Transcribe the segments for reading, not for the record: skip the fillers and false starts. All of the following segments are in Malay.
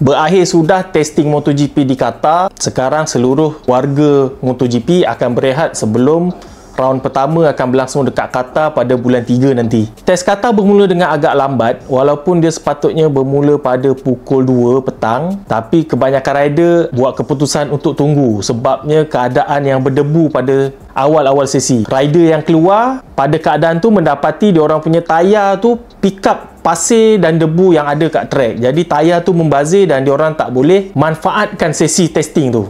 Berakhir sudah testing MotoGP di Qatar. Sekarang seluruh warga MotoGP akan berehat sebelum round pertama akan berlangsung dekat Qatar pada bulan 3 nanti. Test Qatar bermula dengan agak lambat walaupun dia sepatutnya bermula pada pukul 2 petang, tapi kebanyakan rider buat keputusan untuk tunggu sebabnya keadaan yang berdebu pada awal-awal sesi. Rider yang keluar pada keadaan tu mendapati diorang punya tayar tu pick up pasir dan debu yang ada kat track. Jadi tayar tu membazir dan diorang tak boleh manfaatkan sesi testing tu.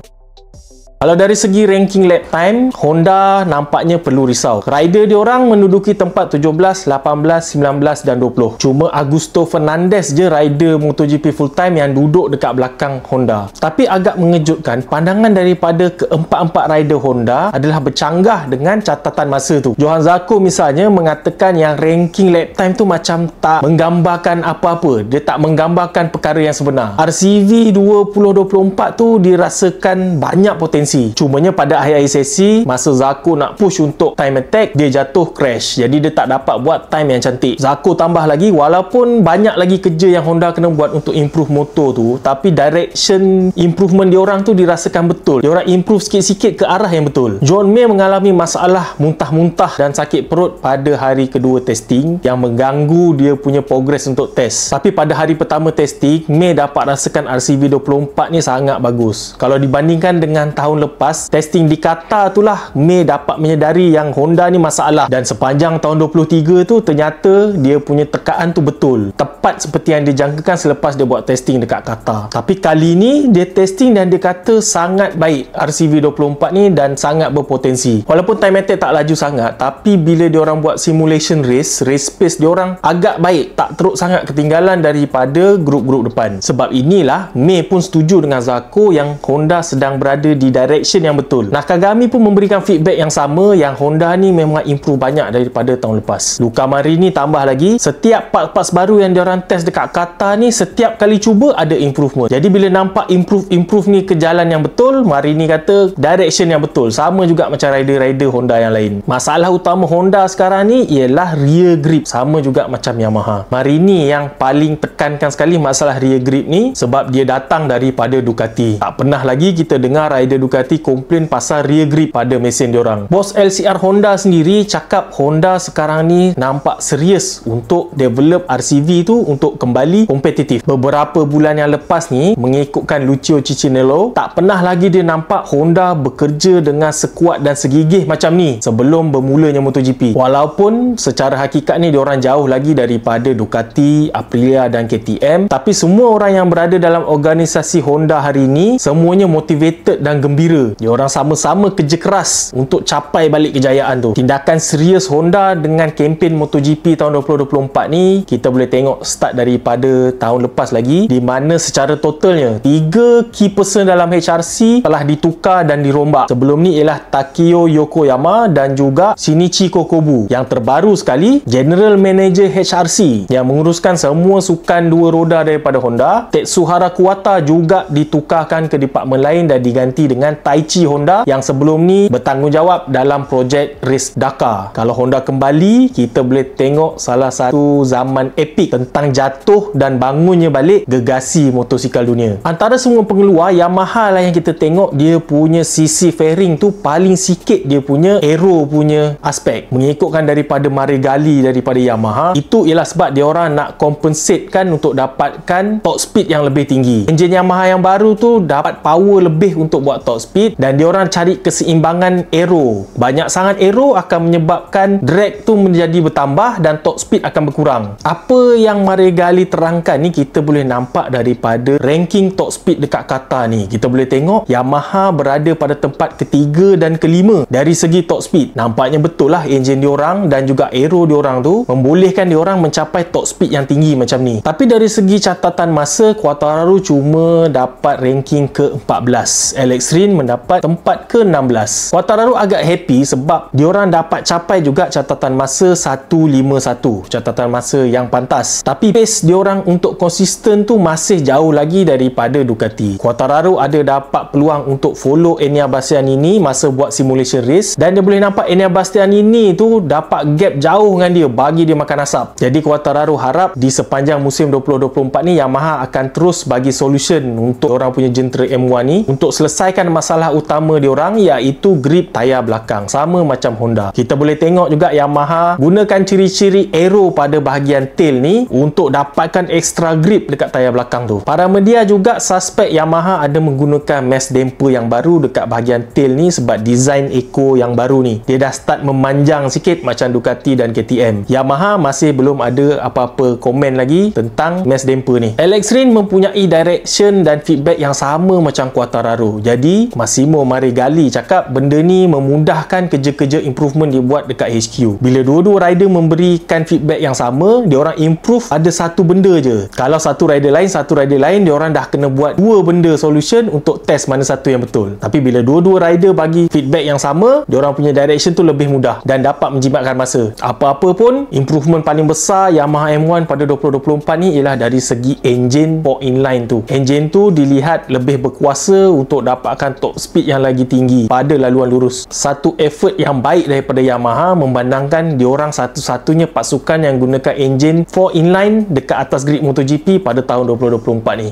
Kalau dari segi ranking lap time, Honda nampaknya perlu risau. Rider diorang menduduki tempat 17, 18, 19 dan 20. Cuma Augusto Fernandez je rider MotoGP full time yang duduk dekat belakang Honda. Tapi agak mengejutkan, pandangan daripada keempat-empat rider Honda adalah bercanggah dengan catatan masa tu. Johan Zarco misalnya mengatakan yang ranking lap time tu macam tak menggambarkan apa-apa. Dia tak menggambarkan perkara yang sebenar. RCV 2024 tu dirasakan banyak potensi. Cumanya pada akhir-akhir sesi, masa Zarco nak push untuk time attack, dia jatuh crash. Jadi dia tak dapat buat time yang cantik. Zarco tambah lagi, walaupun banyak lagi kerja yang Honda kena buat untuk improve motor tu, tapi direction improvement diorang tu dirasakan betul. Diorang improve sikit-sikit ke arah yang betul. John Mir mengalami masalah muntah-muntah dan sakit perut pada hari kedua testing yang mengganggu dia punya progress untuk test. Tapi pada hari pertama testing, Mir dapat rasakan RCV 24 ni sangat bagus. Kalau dibandingkan dengan tahun lepas, testing di Qatar itulah Mir dapat menyedari yang Honda ni masalah, dan sepanjang tahun 23 tu ternyata dia punya tekaan tu betul, tepat seperti yang dijangkakan selepas dia buat testing dekat Qatar. Tapi kali ni dia testing dan dia kata sangat baik RCV 24 ni dan sangat berpotensi. Walaupun time attack tak laju sangat, tapi bila dia orang buat simulation race pace dia orang agak baik, tak teruk sangat ketinggalan daripada grup-grup depan. Sebab inilah Mir pun setuju dengan Zarco yang Honda sedang berada di direction yang betul. Nakagami pun memberikan feedback yang sama yang Honda ni memang improve banyak daripada tahun lepas. Luca Marini tambah lagi, setiap parts baru yang diorang test dekat Qatar ni, setiap kali cuba ada improvement. Jadi bila nampak improve ni ke jalan yang betul, Marini kata direction yang betul. Sama juga macam rider-rider Honda yang lain. Masalah utama Honda sekarang ni ialah rear grip, sama juga macam Yamaha. Marini yang paling tekankan sekali masalah rear grip ni sebab dia datang daripada Ducati. Tak pernah lagi kita dengar rider Ducati komplain pasal rear grip pada mesin diorang. Bos LCR Honda sendiri cakap Honda sekarang ni nampak serius untuk develop RCV tu untuk kembali kompetitif. Beberapa bulan yang lepas ni, mengikutkan Lucio Cicinello, tak pernah lagi dia nampak Honda bekerja dengan sekuat dan segigih macam ni sebelum bermulanya MotoGP. Walaupun secara hakikat ni diorang jauh lagi daripada Ducati, Aprilia dan KTM, tapi semua orang yang berada dalam organisasi Honda hari ni semuanya motivated dan gembira. Diorang sama-sama kerja keras untuk capai balik kejayaan tu. Tindakan serius Honda dengan kempen MotoGP tahun 2024 ni kita boleh tengok start daripada tahun lepas lagi, di mana secara totalnya 3 key person dalam HRC telah ditukar dan dirombak. Sebelum ni ialah Takio Yokoyama dan juga Shinichi Kokobu. Yang terbaru sekali, General Manager HRC yang menguruskan semua sukan dua roda daripada Honda, Tetsuhara Kuwata, juga ditukarkan ke departmen lain dan diganti dengan Taichi Honda yang sebelum ni bertanggungjawab dalam projek Race Dakar. Kalau Honda kembali, kita boleh tengok salah satu zaman epik tentang jatuh dan bangunnya balik gegasi motosikal dunia. Antara semua pengeluar, Yamaha lah yang kita tengok dia punya sisi fairing tu paling sikit dia punya aero punya aspek. Mengikutkan daripada Marigali daripada Yamaha, itu ialah sebab dia orang nak compensatekan untuk dapatkan top speed yang lebih tinggi. Enjin Yamaha yang baru tu dapat power lebih untuk buat top speed dan diorang cari keseimbangan aero. Banyak sangat aero akan menyebabkan drag tu menjadi bertambah dan top speed akan berkurang. Apa yang Marigali terangkan ni kita boleh nampak daripada ranking top speed dekat Qatar ni. Kita boleh tengok Yamaha berada pada tempat ketiga dan kelima dari segi top speed. Nampaknya betul lah enjin diorang dan juga aero diorang tu membolehkan diorang mencapai top speed yang tinggi macam ni. Tapi dari segi catatan masa, Quartararo cuma dapat ranking ke-14. Alex Rins Alexstrin mendapat tempat ke-16. Quartararo agak happy sebab diorang dapat capai juga catatan masa 1:51, catatan masa yang pantas. Tapi pace diorang untuk konsisten tu masih jauh lagi daripada Ducati. Quartararo ada dapat peluang untuk follow Enea Bastianini masa buat simulation race, dan dia boleh nampak Enea Bastianini tu dapat gap jauh dengan dia, bagi dia makan asap. Jadi Quartararo harap di sepanjang musim 2024 ni Yamaha akan terus bagi solution untuk orang punya jentera M1 ni untuk selesaikan masalah utama diorang, iaitu grip tayar belakang, sama macam Honda. Kita boleh tengok juga Yamaha gunakan ciri-ciri aero pada bahagian tail ni untuk dapatkan extra grip dekat tayar belakang tu. Para media juga suspek Yamaha ada menggunakan mesh damper yang baru dekat bahagian tail ni sebab design Eco yang baru ni dia dah start memanjang sikit macam Ducati dan KTM. Yamaha masih belum ada apa-apa komen lagi tentang mesh damper ni. Alexstrin mempunyai direction dan feedback yang sama macam Quartararo. Jadi Massimo Marigali cakap benda ni memudahkan kerja-kerja improvement dibuat dekat HQ. Bila dua-dua rider memberikan feedback yang sama, diorang improve ada satu benda je. Kalau satu rider lain, diorang dah kena buat dua benda solution untuk test mana satu yang betul. Tapi bila dua-dua rider bagi feedback yang sama, diorang punya direction tu lebih mudah dan dapat menjimatkan masa. Apa-apa pun, improvement paling besar Yamaha M1 pada 2024 ni ialah dari segi engine for inline tu. Engine tu dilihat lebih berkuasa untuk dapatkan top speed yang lagi tinggi pada laluan lurus. Satu effort yang baik daripada Yamaha memandangkan diorang satu-satunya pasukan yang gunakan engine for inline dekat atas grid MotoGP pada tahun 2024 ni.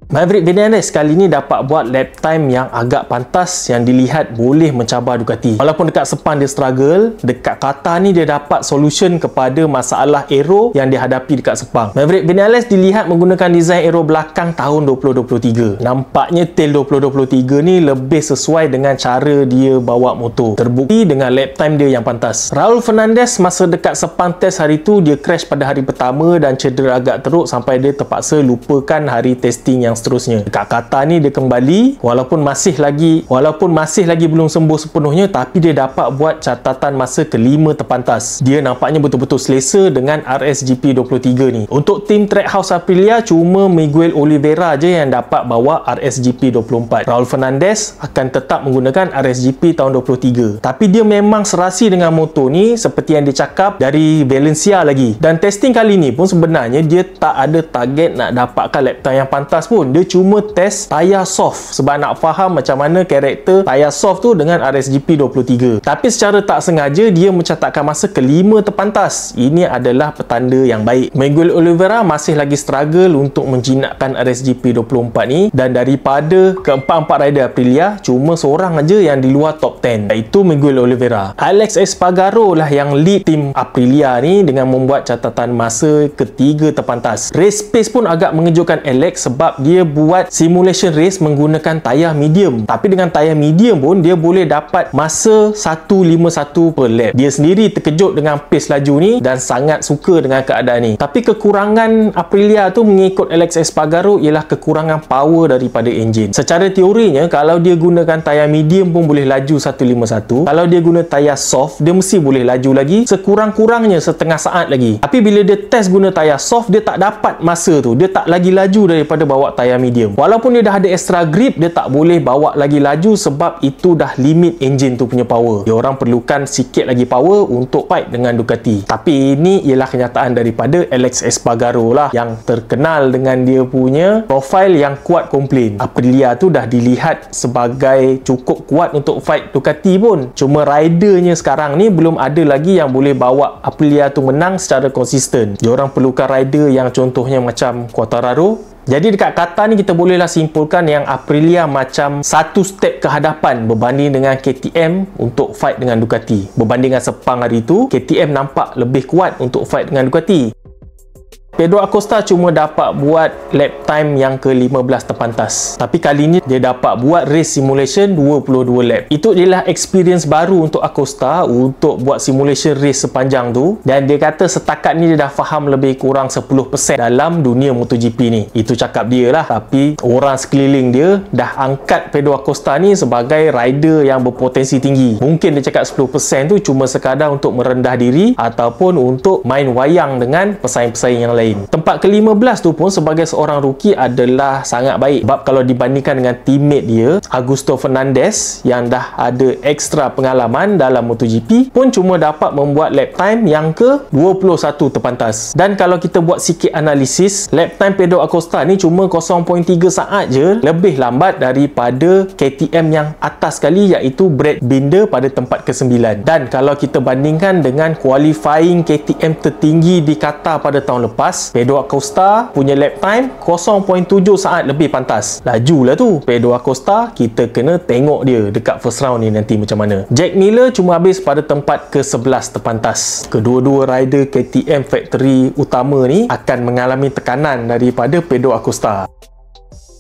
Maverick Vinales kali ni dapat buat lap time yang agak pantas yang dilihat boleh mencabar Ducati. Walaupun dekat Sepang dia struggle, dekat Qatar ni dia dapat solution kepada masalah aero yang dihadapi dekat Sepang. Maverick Vinales dilihat menggunakan design aero belakang tahun 2023. Nampaknya tail 2023 ni lebih sesuai dengan cara dia bawa motor. Terbukti dengan lap time dia yang pantas. Raul Fernandez masa dekat Sepang test hari tu dia crash pada hari pertama dan cedera agak teruk sampai dia terpaksa lupakan hari testing yang seterusnya. Dekat Qatar ni dia kembali walaupun masih lagi belum sembuh sepenuhnya, tapi dia dapat buat catatan masa kelima terpantas. Dia nampaknya betul-betul selesa dengan RSGP 23 ni. Untuk tim Trackhouse Aprilia cuma Miguel Oliveira je yang dapat bawa RSGP 24. Raul Fernandez akan tetap menggunakan RSGP tahun 23. Tapi dia memang serasi dengan motor ni seperti yang dia cakap dari Valencia lagi. Dan testing kali ni pun sebenarnya dia tak ada target nak dapatkan lap time yang pantas pun. Dia cuma test tayar soft sebab nak faham macam mana karakter tayar soft tu dengan RSGP 23. Tapi secara tak sengaja dia mencatatkan masa kelima terpantas. Ini adalah petanda yang baik. Miguel Oliveira masih lagi struggle untuk menjinakkan RSGP 24 ni, dan daripada keempat-empat rider Aprilia cuma seorang aja yang di luar top 10, iaitu Miguel Oliveira. Alex Espargaro lah yang lead tim Aprilia ni dengan membuat catatan masa ketiga terpantas. Race pace pun agak mengejutkan Alex sebab dia buat simulation race menggunakan tayar medium. Tapi dengan tayar medium pun dia boleh dapat masa 1:51 per lap. Dia sendiri terkejut dengan pace laju ni dan sangat suka dengan keadaan ni. Tapi kekurangan Aprilia tu mengikut Alex Espargaro ialah kekurangan power daripada enjin. Secara teorinya kalau dia gunakan tayar medium pun boleh laju 1:51. Kalau dia guna tayar soft dia mesti boleh laju lagi sekurang-kurangnya setengah saat lagi. Tapi bila dia test guna tayar soft dia tak dapat masa tu. Dia tak lagi laju daripada bawa tayar medium. Walaupun dia dah ada extra grip, dia tak boleh bawa lagi laju sebab itu dah limit enjin tu punya power. Dia orang perlukan sikit lagi power untuk fight dengan Ducati. Tapi ini ialah kenyataan daripada Alex Espargaro lah yang terkenal dengan dia punya profil yang kuat komplain. Aprilia tu dah dilihat sebagai cukup kuat untuk fight Ducati pun. Cuma ridernya sekarang ni belum ada lagi yang boleh bawa Aprilia tu menang secara konsisten. Dia orang perlukan rider yang contohnya macam Quartararo. Jadi dekat Qatar ni kita bolehlah simpulkan yang Aprilia macam satu step ke hadapan berbanding dengan KTM untuk fight dengan Ducati. Berbanding dengan Sepang hari tu, KTM nampak lebih kuat untuk fight dengan Ducati. Pedro Acosta cuma dapat buat lap time yang ke-15 terpantas. Tapi kali ni dia dapat buat race simulation 22 lap. Itu adalah experience baru untuk Acosta untuk buat simulation race sepanjang tu. Dan dia kata setakat ni dia dah faham lebih kurang 10% dalam dunia MotoGP ni. Itu cakap dia lah. Tapi orang sekeliling dia dah angkat Pedro Acosta ni sebagai rider yang berpotensi tinggi. Mungkin dia cakap 10% tu cuma sekadar untuk merendah diri ataupun untuk main wayang dengan pesaing-pesaing yang lain. lain. Tempat ke-15 tu pun sebagai seorang rookie adalah sangat baik, sebab kalau dibandingkan dengan teammate dia Augusto Fernandez yang dah ada ekstra pengalaman dalam MotoGP pun cuma dapat membuat lap time yang ke-21 terpantas. Dan kalau kita buat sikit analisis, lap time Pedro Acosta ni cuma 0.3 saat je lebih lambat daripada KTM yang atas sekali, iaitu Brad Binder pada tempat ke-9. Dan kalau kita bandingkan dengan qualifying KTM tertinggi di Qatar pada tahun lepas, Pedro Acosta punya lap time 0.7 saat lebih pantas. Lajulah tu Pedro Acosta, kita kena tengok dia dekat first round ni nanti macam mana. Jack Miller cuma habis pada tempat ke-11 terpantas. Kedua-dua rider KTM factory utama ni akan mengalami tekanan daripada Pedro Acosta.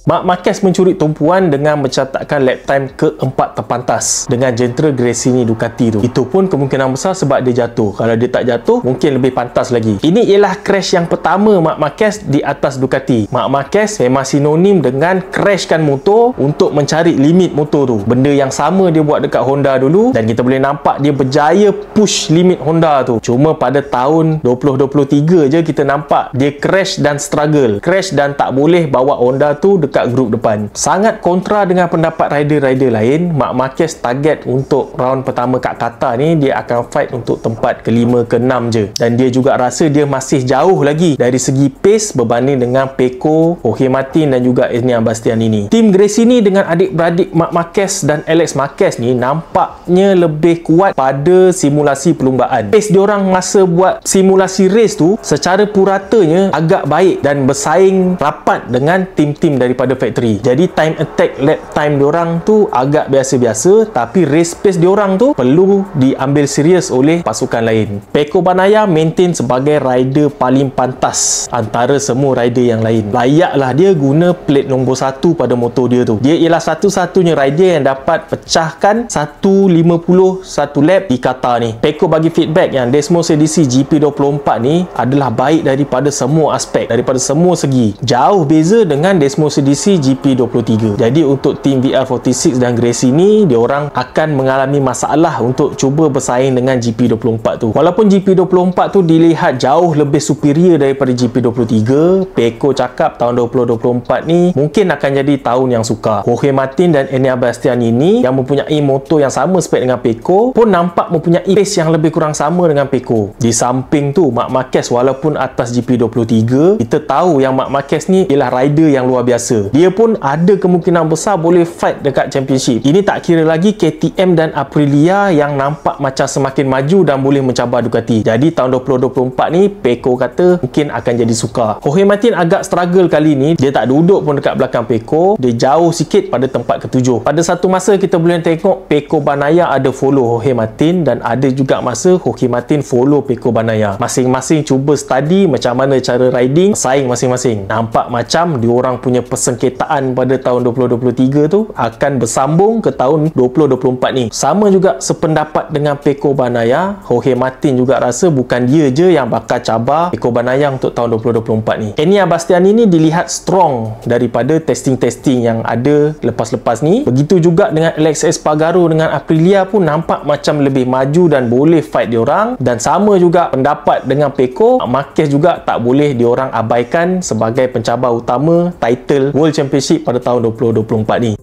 Marc Marquez mencuri tumpuan dengan mencatatkan lap time ke-4 terpantas dengan jentera Gresini Ducati tu. Itu pun kemungkinan besar sebab dia jatuh. Kalau dia tak jatuh, mungkin lebih pantas lagi. Ini ialah crash yang pertama Marc Marquez di atas Ducati. Marc Marquez memang sinonim dengan crashkan motor untuk mencari limit motor tu. Benda yang sama dia buat dekat Honda dulu, dan kita boleh nampak dia berjaya push limit Honda tu. Cuma pada tahun 2023 je kita nampak dia crash dan struggle. Crash dan tak boleh bawa Honda tu dekat grup depan. Sangat kontra dengan pendapat rider-rider lain. Marc Marquez target untuk round pertama kat Qatar ni dia akan fight untuk tempat ke-5 ke-6 je, dan dia juga rasa dia masih jauh lagi dari segi pace berbanding dengan Pecco, Jorge Martin dan juga Enian Bastianini. Tim Gresini dengan adik-beradik Marc Marquez dan Alex Marquez ni nampaknya lebih kuat pada simulasi perlumbaan. Pace diorang masa buat simulasi race tu secara puratanya agak baik dan bersaing rapat dengan tim-tim daripada factory. Jadi time attack lap time diorang tu agak biasa-biasa, tapi race pace diorang tu perlu diambil serius oleh pasukan lain. Pecco Bagnaia maintain sebagai rider paling pantas antara semua rider yang lain. Layaklah dia guna plate nombor 1 pada motor dia tu. Dia ialah satu-satunya rider yang dapat pecahkan 1.50 satu lap di Qatar ni. Pecco bagi feedback yang Desmos edisi GP24 ni adalah baik daripada semua aspek, daripada semua segi. Jauh beza dengan Desmos edisi GP23. Jadi untuk tim VR46 dan Gresini, diorang akan mengalami masalah untuk cuba bersaing dengan GP24 tu. Walaupun GP24 tu dilihat jauh lebih superior daripada GP23, Pecco cakap tahun 2024 ni mungkin akan jadi tahun yang sukar. Jorge Martin dan Enian Bastianini yang mempunyai motor yang sama spek dengan Pecco pun nampak mempunyai pace yang lebih kurang sama dengan Pecco. Di samping tu, Marc Marquez walaupun atas GP23, kita tahu yang Marc Marquez ni ialah rider yang luar biasa. Dia pun ada kemungkinan besar boleh fight dekat championship. Ini tak kira lagi KTM dan Aprilia yang nampak macam semakin maju dan boleh mencabar Ducati. Jadi tahun 2024 ni Pecco kata mungkin akan jadi sukar. Jorge Martin agak struggle kali ni. Dia tak duduk pun dekat belakang Pecco. Dia jauh sikit pada tempat ke-7. Pada satu masa kita boleh tengok Pecco Bagnaia ada follow Jorge Martin, dan ada juga masa Jorge Martin follow Pecco Bagnaia. Masing-masing cuba study macam mana cara riding, saing masing-masing. Nampak macam diorang punya persengketaan pada tahun 2023 tu akan bersambung ke tahun 2024 ni. Sama juga sependapat dengan Pecco Bagnaia. Jorge Martin juga rasa bukan dia je yang bakal cabar Pecco Bagnaia untuk tahun 2024 ni. Enian Bastianini dilihat strong daripada testing-testing yang ada lepas-lepas ni. Begitu juga dengan Alex Espargaro dengan Aprilia pun nampak macam lebih maju dan boleh fight diorang. Dan sama juga pendapat dengan Pecco. Marquez juga tak boleh diorang abaikan sebagai pencabar utama title World Championship pada tahun 2024 ni.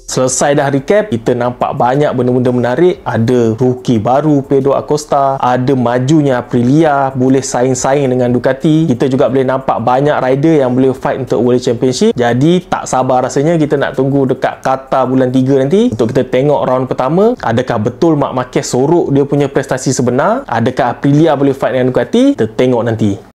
Selesai dah recap, kita nampak banyak benda-benda menarik. Ada rookie baru Pedro Acosta, ada majunya Aprilia boleh saing-saing dengan Ducati. Kita juga boleh nampak banyak rider yang boleh fight untuk World Championship. Jadi tak sabar rasanya kita nak tunggu dekat Qatar bulan 3 nanti untuk kita tengok round pertama. Adakah betul Marc Marquez sorok dia punya prestasi sebenar? Adakah Aprilia boleh fight dengan Ducati? Kita tengok nanti.